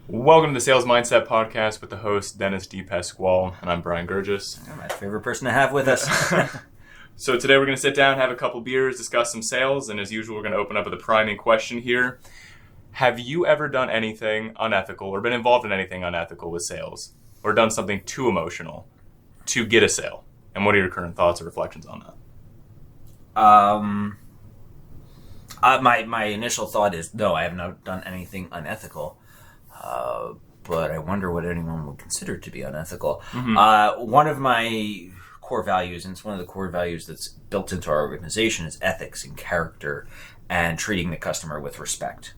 Welcome to the Sales Mindset Podcast with the host, Dennis D. Pasquale, and I'm Brian Gurgis. My favorite person to have with us. So today we're going to sit down, have a couple beers, discuss some sales, and as usual, we're going to open up with a priming question here. Have you ever done anything unethical or been involved in anything unethical with sales or done something too emotional to get a sale? And what are your current thoughts or reflections on that? My initial thought is, no, I have not done anything unethical. But I wonder what anyone would consider to be unethical. Mm-hmm. One of my core values, and it's one of the core values that's built into our organization, is ethics and character and treating the customer with respect.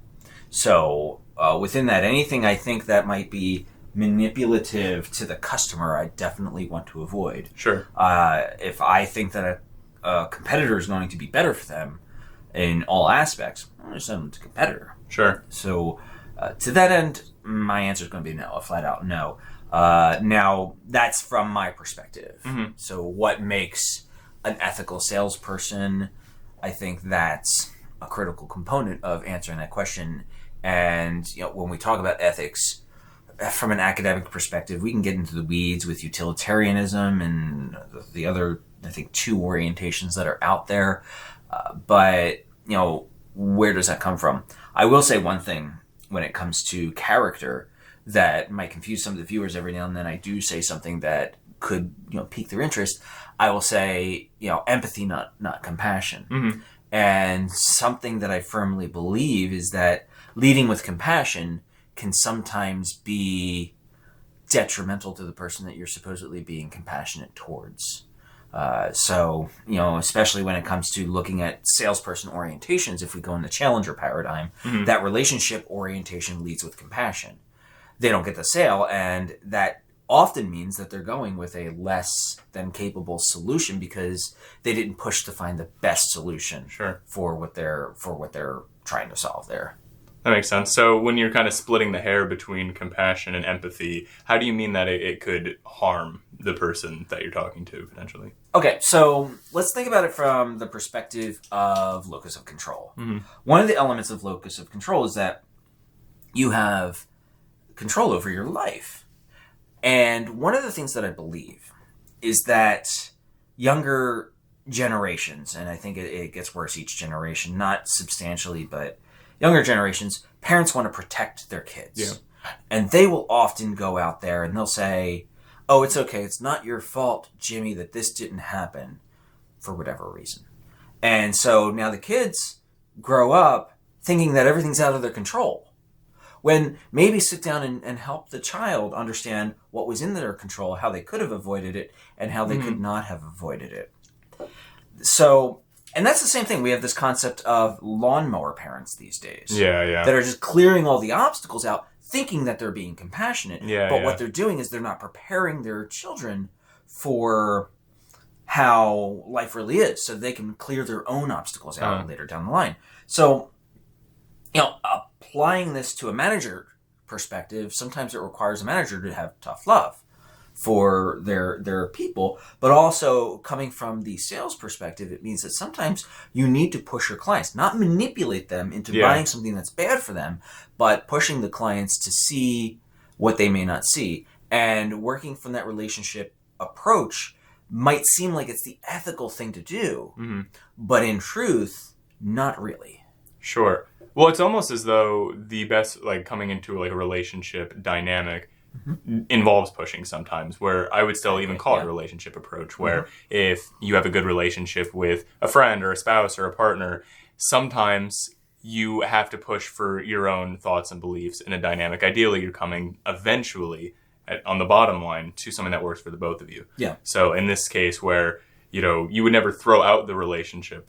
So within that, anything I think that might be manipulative to the customer, I definitely want to avoid. Sure. If I think that a competitor is going to be better for them in all aspects, I'm going to send them to competitor. Sure. So to that end, my answer is going to be no, a flat out no. Now, that's from my perspective. Mm-hmm. So what makes an ethical salesperson? I think that's a critical component of answering that question. And when we talk about ethics, from an academic perspective, we can get into the weeds with utilitarianism and the other, I think, two orientations that are out there. But where does that come from? I will say one thing when it comes to character that might confuse some of the viewers. Every now and then I do say something that could pique their interest. I will say empathy, not compassion. Mm-hmm. And something that I firmly believe is that leading with compassion can sometimes be detrimental to the person that you're supposedly being compassionate towards. So especially when it comes to looking at salesperson orientations, if we go in the challenger paradigm, mm-hmm. that relationship orientation leads with compassion. They don't get the sale, and that often means that they're going with a less than capable solution because they didn't push to find the best solution for what they're trying to solve there. That makes sense. So when you're kind of splitting the hair between compassion and empathy, how do you mean that it could harm the person that you're talking to potentially? Okay, so let's think about it from the perspective of locus of control. Mm-hmm. One of the elements of locus of control is that you have control over your life. And one of the things that I believe is that younger generations, and I think it gets worse each generation, not substantially, but younger generations, parents want to protect their kids. Yeah. And they will often go out there and they'll say, oh, it's okay. It's not your fault, Jimmy, that this didn't happen for whatever reason. And so now the kids grow up thinking that everything's out of their control. When maybe sit down and help the child understand what was in their control, how they could have avoided it, and how they mm-hmm. could not have avoided it. So, and that's the same thing. We have this concept of lawnmower parents these days. Yeah. That are just clearing all the obstacles out, thinking that they're being compassionate. But what they're doing is they're not preparing their children for how life really is, so they can clear their own obstacles out later down the line. So, applying this to a manager perspective, sometimes it requires a manager to have tough love for their people, but also coming from the sales perspective, it means that sometimes you need to push your clients, not manipulate them into buying something that's bad for them, but pushing the clients to see what they may not see. And working from that relationship approach might seem like it's the ethical thing to do, mm-hmm. but in truth, not really. Sure. Well, it's almost as though the best, coming into a relationship dynamic mm-hmm. involves pushing sometimes, where I would still even call it a relationship approach, where mm-hmm. if you have a good relationship with a friend or a spouse or a partner, sometimes you have to push for your own thoughts and beliefs in a dynamic. Ideally, you're coming eventually on the bottom line to something that works for the both of you. Yeah. So in this case where, you would never throw out the relationship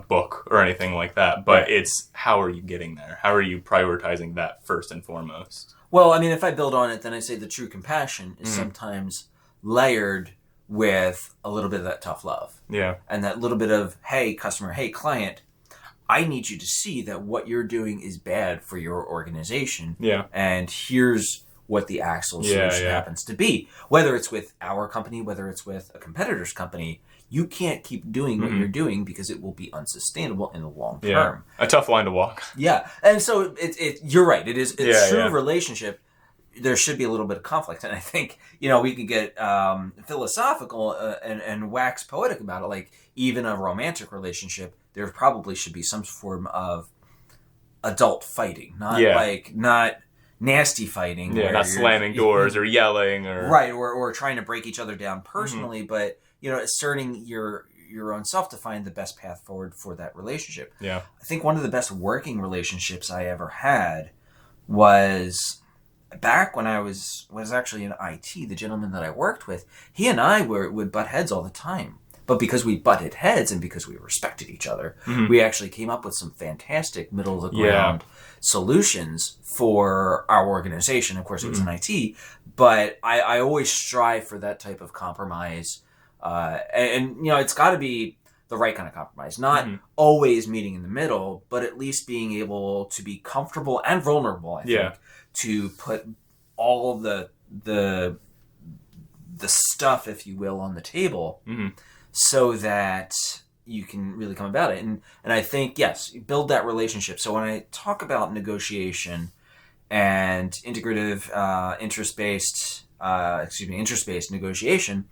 book or anything like that, but it's how are you getting there? How are you prioritizing that first and foremost? Well, I mean, if I build on it, then I say the true compassion is sometimes layered with a little bit of that tough love. Yeah. And that little bit of, hey, customer, hey, client, I need you to see that what you're doing is bad for your organization. Yeah. And here's what the actual solution happens to be. Whether it's with our company, whether it's with a competitor's company, you can't keep doing what you're doing because it will be unsustainable in the long term. A tough line to walk. Yeah. And so you're right. It's true relationship. there should be a little bit of conflict. And I think, we could get philosophical and wax poetic about it. Like, even a romantic relationship, there probably should be some form of adult fighting, not nasty fighting. Yeah, not slamming doors or yelling or... Right, or trying to break each other down personally, but, asserting your own self to find the best path forward for that relationship. Yeah. I think one of the best working relationships I ever had was back when I was actually in IT. The gentleman that I worked with, he and I would butt heads all the time. But because we butted heads and because we respected each other, we actually came up with some fantastic middle of the ground solutions for our organization. Of course, it was in IT, but I always strive for that type of compromise. And it's got to be the right kind of compromise, not always meeting in the middle, but at least being able to be comfortable and vulnerable, I think, to put all the stuff, if you will, on the table so that you can really come about it. And I think, yes, build that relationship. So when I talk about negotiation and interest-based negotiation,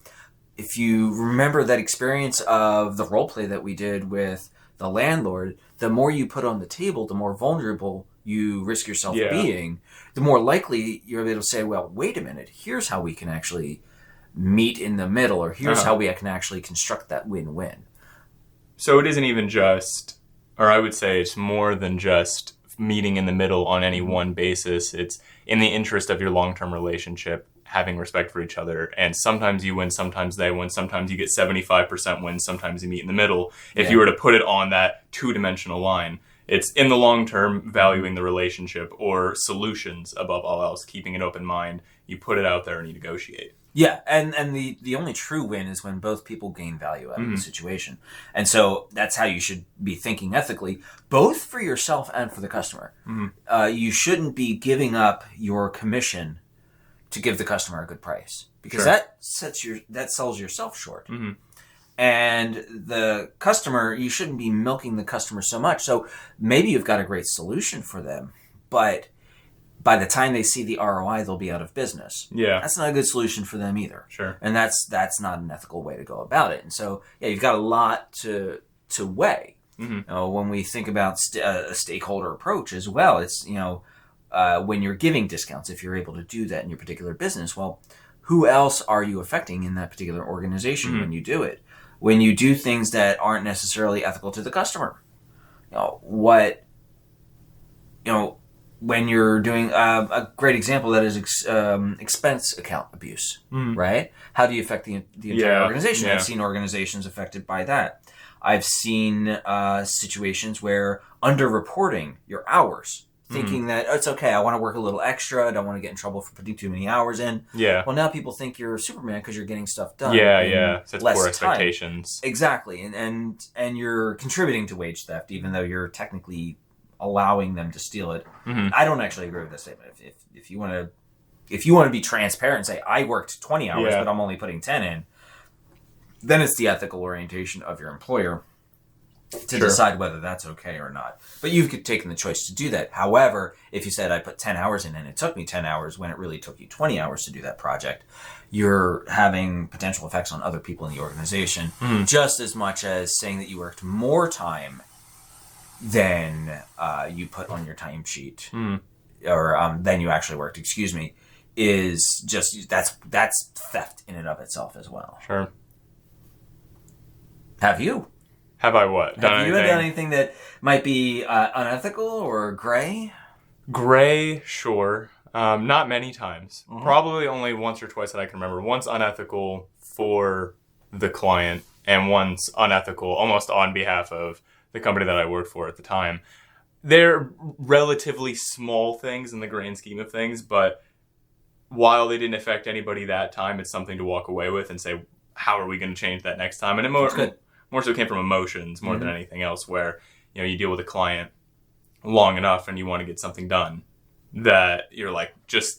if you remember that experience of the role play that we did with the landlord, the more you put on the table, the more vulnerable you risk yourself being, the more likely you're able to say, well, wait a minute, here's how we can actually meet in the middle, or here's how we can actually construct that win-win. So it isn't even just, or I would say it's more than just meeting in the middle on any one basis. It's in the interest of your long-term relationship, having respect for each other. And sometimes you win, sometimes they win, sometimes you get 75% wins, sometimes you meet in the middle. If you were to put it on that two-dimensional line, it's in the long term valuing the relationship or solutions above all else, keeping an open mind. You put it out there and you negotiate. Yeah, and the only true win is when both people gain value out of the situation. And so that's how you should be thinking ethically, both for yourself and for the customer. You shouldn't be giving up your commission to give the customer a good price, because that sells yourself short. And the customer, you shouldn't be milking the customer so much. So maybe you've got a great solution for them, but by the time they see the ROI, they'll be out of business. Yeah. That's not a good solution for them either. Sure. And that's not an ethical way to go about it. And so, you've got a lot to weigh. When we think about a stakeholder approach as well, it's, when you're giving discounts, if you're able to do that in your particular business, well, who else are you affecting in that particular organization when you do it? When you do things that aren't necessarily ethical to the customer, when you're doing a great example that is expense account abuse, right? How do you affect the entire organization? I've seen organizations affected by that. I've seen situations where underreporting your hours, thinking that it's okay, I want to work a little extra, I don't want to get in trouble for putting too many hours in. Yeah. Well, now people think you're Superman because you're getting stuff done. Such poor expectations. Exactly, and you're contributing to wage theft, even though you're technically allowing them to steal it. I don't actually agree with this statement. If you want to be transparent and say I worked 20 hours but I'm only putting 10 in, then it's the ethical orientation of your employer to decide whether that's okay or not. But you've taken the choice to do that. However, if you said I put 10 hours in and it took me 10 hours when it really took you 20 hours to do that project, you're having potential effects on other people in the organization just as much as saying that you worked more time than you put on your timesheet, or than you actually worked, is just that's theft in and of itself as well. Sure. Have you what? Have you done anything that might be unethical or gray? Gray, sure. Not many times. Probably only once or twice that I can remember. Once unethical for the client, and once unethical almost on behalf of the company that I worked for at the time. They're relatively small things in the grand scheme of things, but while they didn't affect anybody that time, it's something to walk away with and say, how are we going to change that next time? And it more so came from emotions more than anything else, where you deal with a client long enough and you want to get something done that you're like,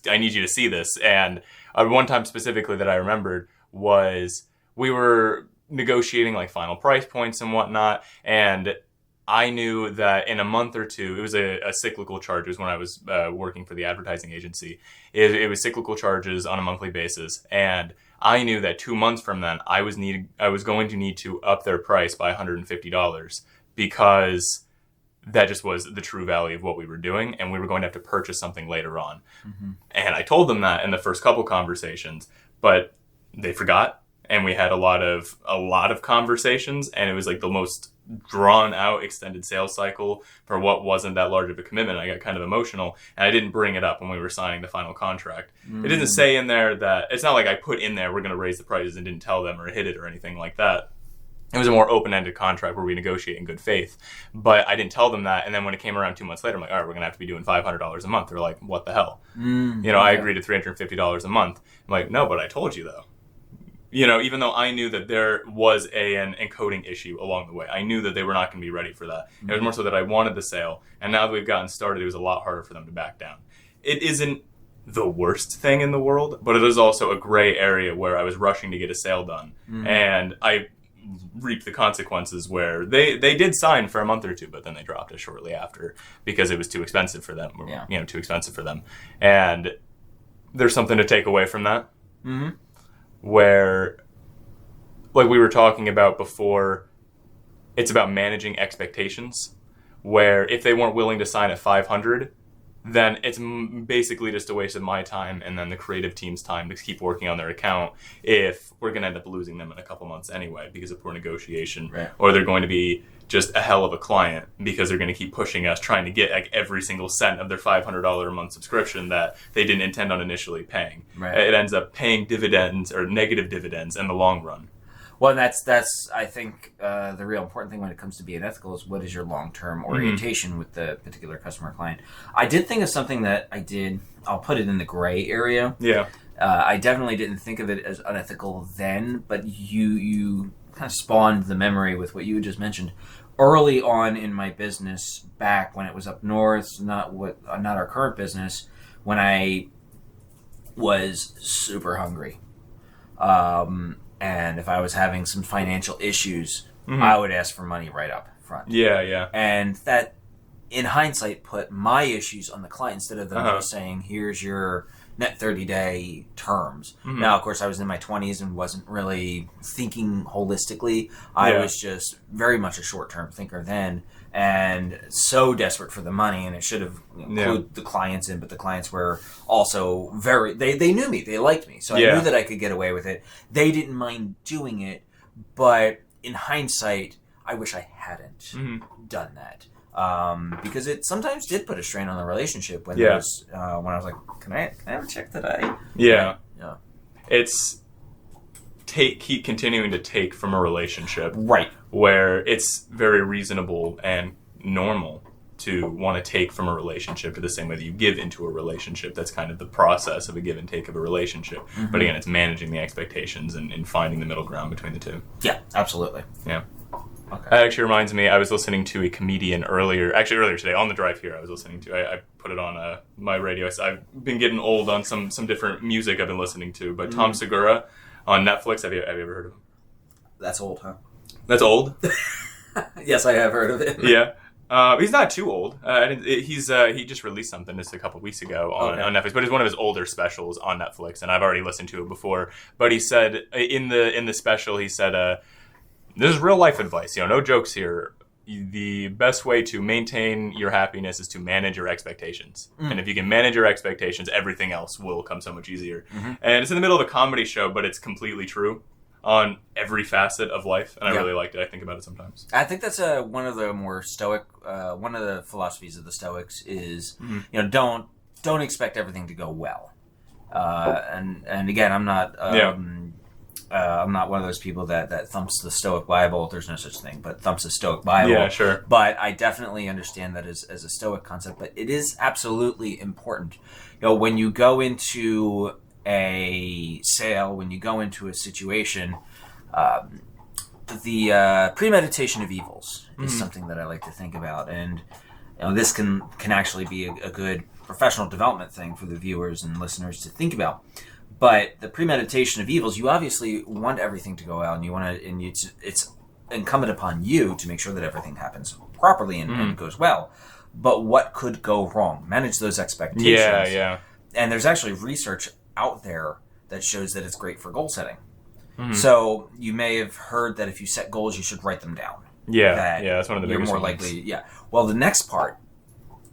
I need you to see this. And one time specifically that I remembered was we were negotiating like final price points and whatnot, and I knew that in a month or two, it was a cyclical charge. It was when I was working for the advertising agency. It was cyclical charges on a monthly basis, and I knew that 2 months from then, I was going to need to up their price by $150 because that just was the true value of what we were doing, and we were going to have to purchase something later on. Mm-hmm. And I told them that in the first couple conversations, but they forgot, and we had a lot of conversations, and it was like the most drawn out extended sales cycle for what wasn't that large of a commitment. I got kind of emotional, and I didn't bring it up when we were signing the final contract. It didn't say in there that, it's not like I put in there we're going to raise the prices and didn't tell them or hit it or anything like that. It was a more open-ended contract where we negotiate in good faith, but I didn't tell them that. And then when it came around 2 months later, I'm like, all right, we're going to have to be doing $500 a month. They're like, what the hell? I agreed to $350 a month. I'm like, no, but I told you though. Even though I knew that there was an encoding issue along the way, I knew that they were not going to be ready for that. It was more so that I wanted the sale, and now that we've gotten started, it was a lot harder for them to back down. It isn't the worst thing in the world, but it is also a gray area where I was rushing to get a sale done, and I reaped the consequences where they did sign for a month or two, but then they dropped it shortly after because it was too expensive for them. Too expensive for them, and there's something to take away from that. Where, like we were talking about before, it's about managing expectations, where if they weren't willing to sign at 500, then it's basically just a waste of my time and then the creative team's time to keep working on their account if we're going to end up losing them in a couple months anyway because of poor negotiation, right. Or they're going to be just a hell of a client because they're going to keep pushing us, trying to get like every single cent of their $500 a month subscription that they didn't intend on initially paying. Right. It ends up paying dividends or negative dividends in the long run. Well, that's I think the real important thing when it comes to being ethical is what is your long-term orientation with the particular customer or client. I did think of something that I'll put it in the gray area. Yeah. I definitely didn't think of it as unethical then, but you kind of spawned the memory with what you just mentioned. Early on in my business, back when it was up north, not our current business, when I was super hungry. And if I was having some financial issues, I would ask for money right up front. Yeah. And that, in hindsight, put my issues on the client instead of them just saying, here's your net 30-day terms. Now, of course, I was in my 20s and wasn't really thinking holistically. I was just very much a short-term thinker then and so desperate for the money, and it should have included the clients in, but the clients were also they knew me, they liked me, so I knew that I could get away with it. They didn't mind doing it, but in hindsight, I wish I hadn't done that. Because it sometimes did put a strain on the relationship when I was like, can I have a check today? Yeah. It's keep continuing to take from a relationship, right? Where it's very reasonable and normal to want to take from a relationship to the same way that you give into a relationship. That's kind of the process of a give and take of a relationship. But again, it's managing the expectations and finding the middle ground between the two. Yeah, absolutely. Yeah. Okay. That actually reminds me, I was listening to a comedian earlier today on the drive here. I was listening to, I put it on my radio. I've been getting old on some different music I've been listening to, but Tom Segura on Netflix. Have you ever heard of him? That's old, huh? That's old? Yes, I have heard of it. Yeah. He's not too old. He just released something just a couple weeks ago on Netflix, but it's one of his older specials on Netflix, and I've already listened to it before. But he said in the special, he said, this is real life advice, no jokes here. The best way to maintain your happiness is to manage your expectations. And if you can manage your expectations, everything else will come so much easier. And it's in the middle of a comedy show, but it's completely true on every facet of life. And I really liked it. I think about it sometimes. I think that's one of the more stoic, one of the philosophies of the Stoics is, don't expect everything to go well. And again, I'm not... I'm not one of those people that thumps the Stoic Bible. There's no such thing, but thumps the Stoic Bible. Yeah, sure. But I definitely understand that as a Stoic concept. But it is absolutely important. When you go into a sale, when you go into a situation, the premeditation of evils is something that I like to think about. And this can actually be a good professional development thing for the viewers and listeners to think about. But the premeditation of evils, you obviously want everything to go out, and it's incumbent upon you to make sure that everything happens properly and goes well. But what could go wrong? Manage those expectations. Yeah. And there's actually research out there that shows that it's great for goal setting. So you may have heard that if you set goals, you should write them down. Yeah, that's one of the biggest You're more ones. likely, Well, the next part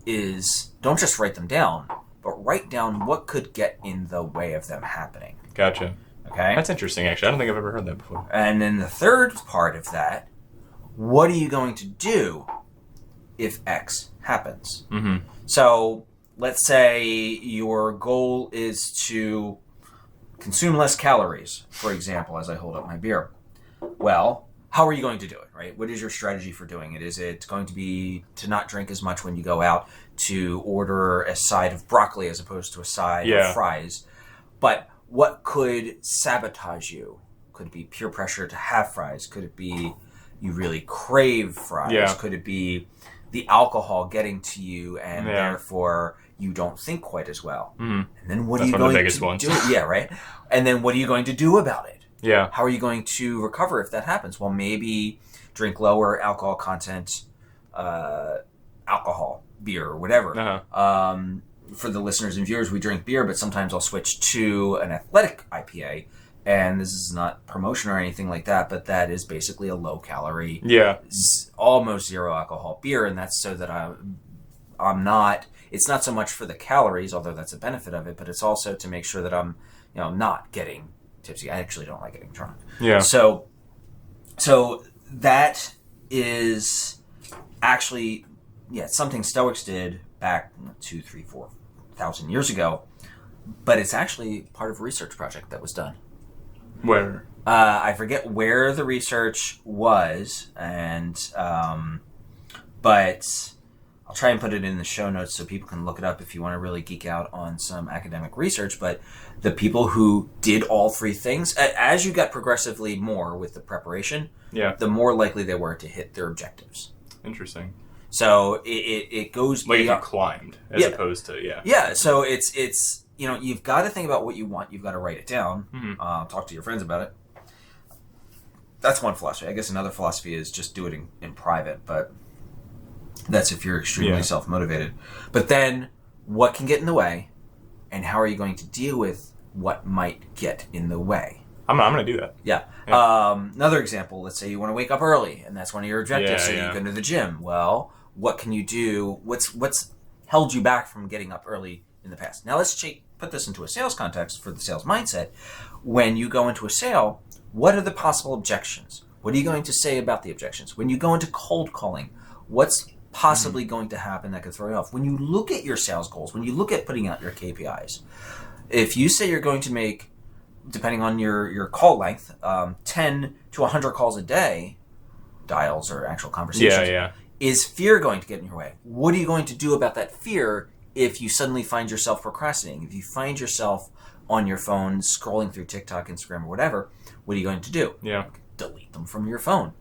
is don't just write them down, but write down what could get in the way of them happening. Gotcha. Okay? That's interesting, actually. I don't think I've ever heard that before. And then the third part of that, what are you going to do if X happens? So let's say your goal is to consume less calories, for example, as I hold up my beer. Well, how are you going to do it, right? What is your strategy for doing it? Is it going to be to not drink as much when you go out, to order a side of broccoli as opposed to a side of fries? But what could sabotage you? Could it be peer pressure to have fries? Could it be you really crave fries? Yeah. Could it be the alcohol getting to you and therefore you don't think quite as well? And then what are you going to do? Yeah, right? And then what are you going to do about it? Yeah. How are you going to recover if that happens? Well, maybe drink lower alcohol content, alcohol, beer, or whatever. For the listeners and viewers, we drink beer, but sometimes I'll switch to an athletic IPA. And this is not promotion or anything like that, but that is basically a low-calorie, almost zero alcohol beer, and that's so that I'm not. It's not so much for the calories, although that's a benefit of it, but it's also to make sure that I'm, not getting tipsy. I actually don't like getting drunk. Yeah. So that is actually, something Stoics did back 2, 3, 4,000 years ago, but it's actually part of a research project that was done. Where? I forget where the research was, and but I'll try and put it in the show notes so people can look it up if you want to really geek out on some academic research. But the people who did all three things, as you got progressively more with the preparation, the more likely they were to hit their objectives. Interesting. So it goes like if you climbed as opposed to So it's you've got to think about what you want. You've got to write it down. Talk to your friends about it. That's one philosophy. I guess another philosophy is just do it in private, but that's if you're extremely self-motivated. But then what can get in the way, and how are you going to deal with what might get in the way? I'm going to do that. Yeah. Another example, let's say you want to wake up early, and that's one of your objectives, so you go to the gym. Well, what can you do? What's held you back from getting up early in the past? Now let's put this into a sales context for the sales mindset. When you go into a sale, what are the possible objections? What are you going to say about the objections? When you go into cold calling, what's possibly going to happen that could throw you off? When you look at your sales goals, when you look at putting out your KPIs, if you say you're going to make, depending on your call length, 10 to 100 calls a day, dials or actual conversations, is fear going to get in your way? What are you going to do about that fear if you suddenly find yourself procrastinating? If you find yourself on your phone scrolling through TikTok, Instagram, or whatever, what are you going to do? Delete them from your phone.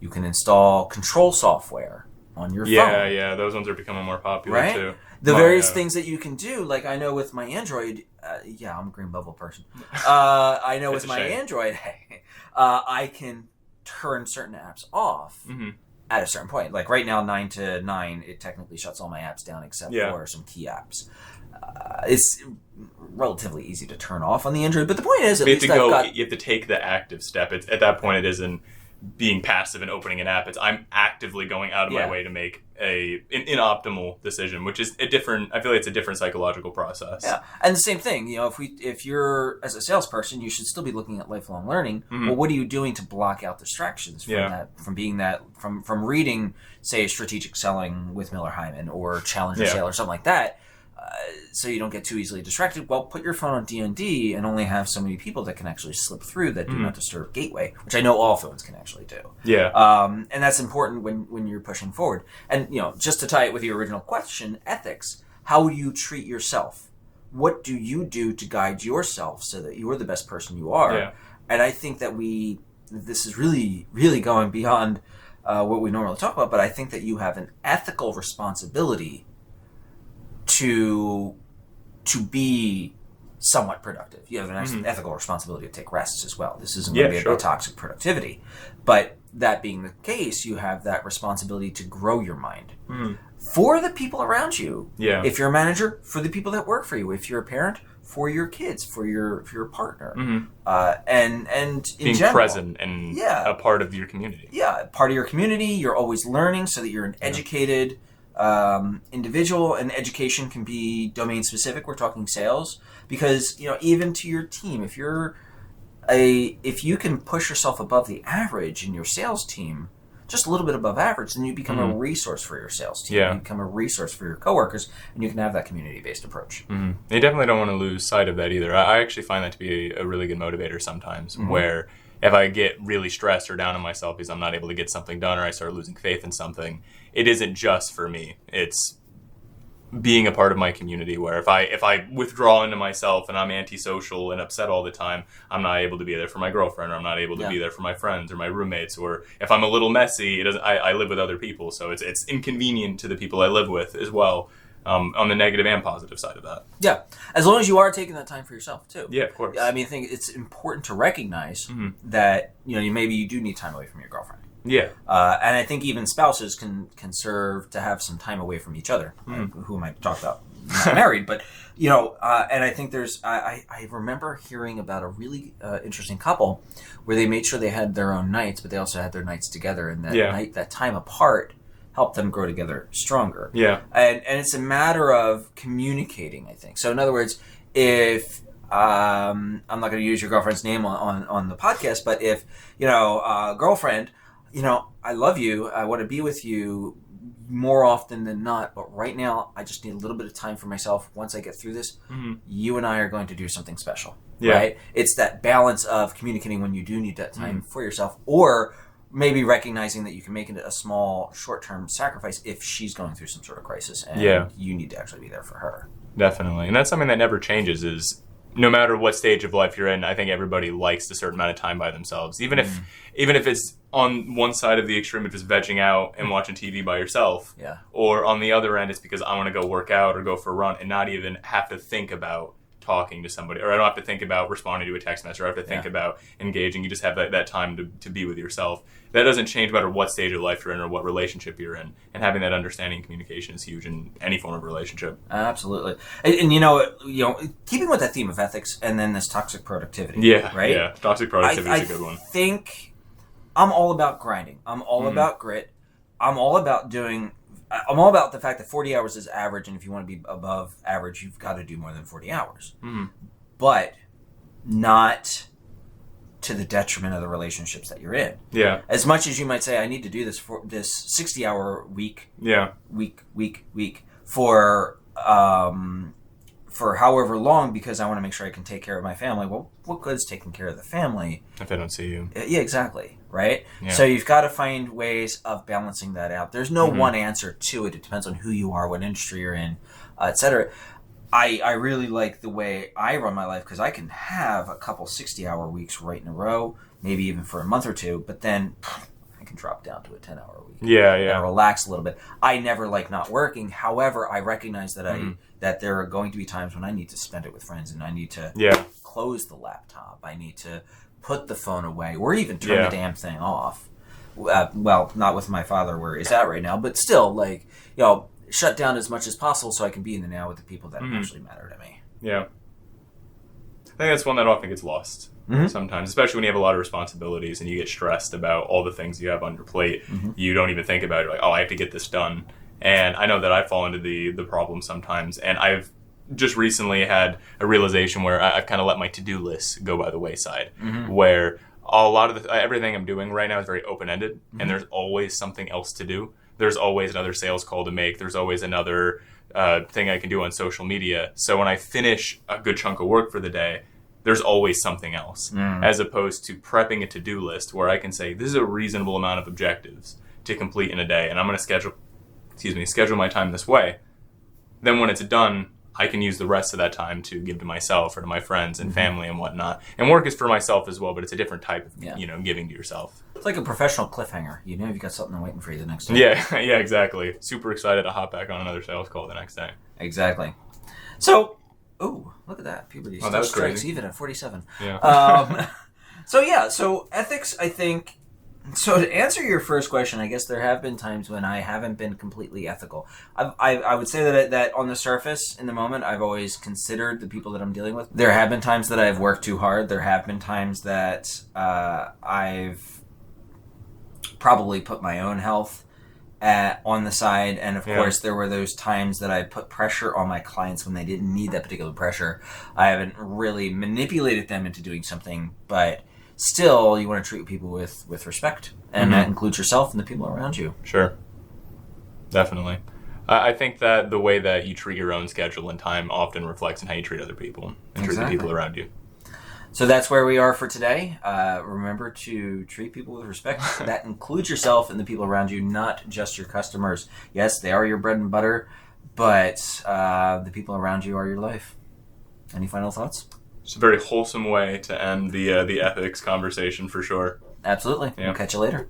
You can install control software on your phone. Yeah, those ones are becoming more popular too. The various things that you can do, like I know with my Android, I'm a green bubble person. I know with my Android, I can turn certain apps off at a certain point. Like right now, 9 to 9, it technically shuts all my apps down except for some key apps. It's relatively easy to turn off on the Android, but the point is, you have to take the active step. It's, at that point, it isn't being passive and opening an app. It's I'm actively going out of my way to make an optimal decision, which is I feel like it's a different psychological process. Yeah, and the same thing. If you're as a salesperson, you should still be looking at lifelong learning. Well, what are you doing to block out distractions from that? From reading, say, Strategic Selling with Miller Hyman or Challenger Sale or something like that. So you don't get too easily distracted. Well, put your phone on DND and only have so many people that can actually slip through that do not disturb gateway, which I know all phones can actually do. And that's important when you're pushing forward. And just to tie it with your original question, ethics. How do you treat yourself? What do you do to guide yourself so that you're the best person you are? And I think that this is really, really going beyond what we normally talk about, but I think that you have an ethical responsibility to be somewhat productive. You have an ethical responsibility to take rests as well. This isn't going to be about toxic productivity, but that being the case, you have that responsibility to grow your mind for the people around you. Yeah. If you're a manager, for the people that work for you. If you're a parent, for your kids, for your partner, and in being general, present and a part of your community. Yeah, part of your community. You're always learning, so that you're an educated individual. And education can be domain specific. We're talking sales, because even to your team, if you can push yourself above the average in your sales team, just a little bit above average, then you become a resource for your sales team. You become a resource for your coworkers, and you can have that community-based approach. You definitely don't want to lose sight of that either. I actually find that to be a really good motivator sometimes, where if I get really stressed or down on myself because I'm not able to get something done, or I start losing faith in something, it isn't just for me. It's being a part of my community, where if I withdraw into myself and I'm antisocial and upset all the time, I'm not able to be there for my girlfriend, or I'm not able to be there for my friends or my roommates, or if I'm a little messy, I live with other people, so it's inconvenient to the people I live with as well, on the negative and positive side of that. Yeah, as long as you are taking that time for yourself too. Yeah, of course. I mean, I think it's important to recognize that maybe you do need time away from your girlfriend. Yeah. And I think even spouses can serve to have some time away from each other. Who am I talking about? Not married, but and I think there's. I remember hearing about a really interesting couple where they made sure they had their own nights, but they also had their nights together, and that time apart helped them grow together stronger. Yeah. And it's a matter of communicating, I think. So in other words, if I'm not going to use your girlfriend's name on the podcast, but if girlfriend, I love you, I want to be with you more often than not, but right now I just need a little bit of time for myself. Once I get through this, you and I are going to do something special, right? It's that balance of communicating when you do need that time for yourself, or maybe recognizing that you can make it a small short-term sacrifice if she's going through some sort of crisis, and you need to actually be there for her. Definitely. And that's something that never changes, is no matter what stage of life you're in, I think everybody likes a certain amount of time by themselves. Even if it's on one side of the extreme of just vegging out and watching TV by yourself, or on the other end, it's because I want to go work out or go for a run and not even have to think about talking to somebody, or I don't have to think about responding to a text message, or I have to think about engaging. You just have that time to be with yourself. That doesn't change no matter what stage of life you're in or what relationship you're in. And having that understanding and communication is huge in any form of relationship. Absolutely. And keeping with that theme of ethics and then this toxic productivity. Right? Yeah. Toxic productivity is a good one. I think I'm all about grinding. I'm all about grit. I'm all about the fact that 40 hours is average, and if you want to be above average, you've got to do more than 40 hours. But not to the detriment of the relationships that you're in. Yeah. As much as you might say, I need to do this 60-hour week. Yeah. Week for however long, because I want to make sure I can take care of my family. Well, what good is taking care of the family if they don't see you? Yeah, exactly. Right? Yeah. So you've got to find ways of balancing that out. There's no one answer to it. It depends on who you are, what industry you're in, etc. I really like the way I run my life, because I can have a couple 60-hour weeks right in a row, maybe even for a month or two, but then I can drop down to a 10-hour week. Yeah. And relax a little bit. I never like not working. However, I recognize that that there are going to be times when I need to spend it with friends, and I need to close the laptop. I need to put the phone away, or even turn the damn thing off. Well, not with my father where he's at right now, but still, shut down as much as possible so I can be in the now with the people that actually matter to me. Yeah. I think that's one that often gets lost sometimes, especially when you have a lot of responsibilities and you get stressed about all the things you have on your plate. You don't even think about it. You're like, oh, I have to get this done. And I know that I fall into the problem sometimes, and I've just recently had a realization where I've kind of let my to-do list go by the wayside, where a lot of everything I'm doing right now is very open-ended, and there's always something else to do. There's always another sales call to make. There's always another thing I can do on social media. So when I finish a good chunk of work for the day, there's always something else, as opposed to prepping a to-do list where I can say, this is a reasonable amount of objectives to complete in a day, and I'm going to schedule my time this way. Then when it's done, I can use the rest of that time to give to myself or to my friends and family and whatnot. And work is for myself as well, but it's a different type of, giving to yourself. It's like a professional cliffhanger. You've got something waiting for you the next day. Yeah, exactly. Super excited to hop back on another sales call the next day. Exactly. So, look at that. Puberty still that was strikes crazy. even at 47. Yeah. So ethics, I think, So to answer your first question, I guess there have been times when I haven't been completely ethical. I would say that on the surface, in the moment, I've always considered the people that I'm dealing with. There have been times that I've worked too hard. There have been times that I've probably put my own health on the side, and of course there were those times that I put pressure on my clients when they didn't need that particular pressure. I haven't really manipulated them into doing something, but still you want to treat people with respect, and that includes yourself and the people around you. Sure. Definitely. I think that the way that you treat your own schedule and time often reflects in how you treat other people and treat the people around you. So that's where we are for today. Remember to treat people with respect. That includes yourself and the people around you, not just your customers. Yes, they are your bread and butter, but the people around you are your life. Any final thoughts? It's a very wholesome way to end the ethics conversation for sure. Absolutely. Yeah. We'll catch you later.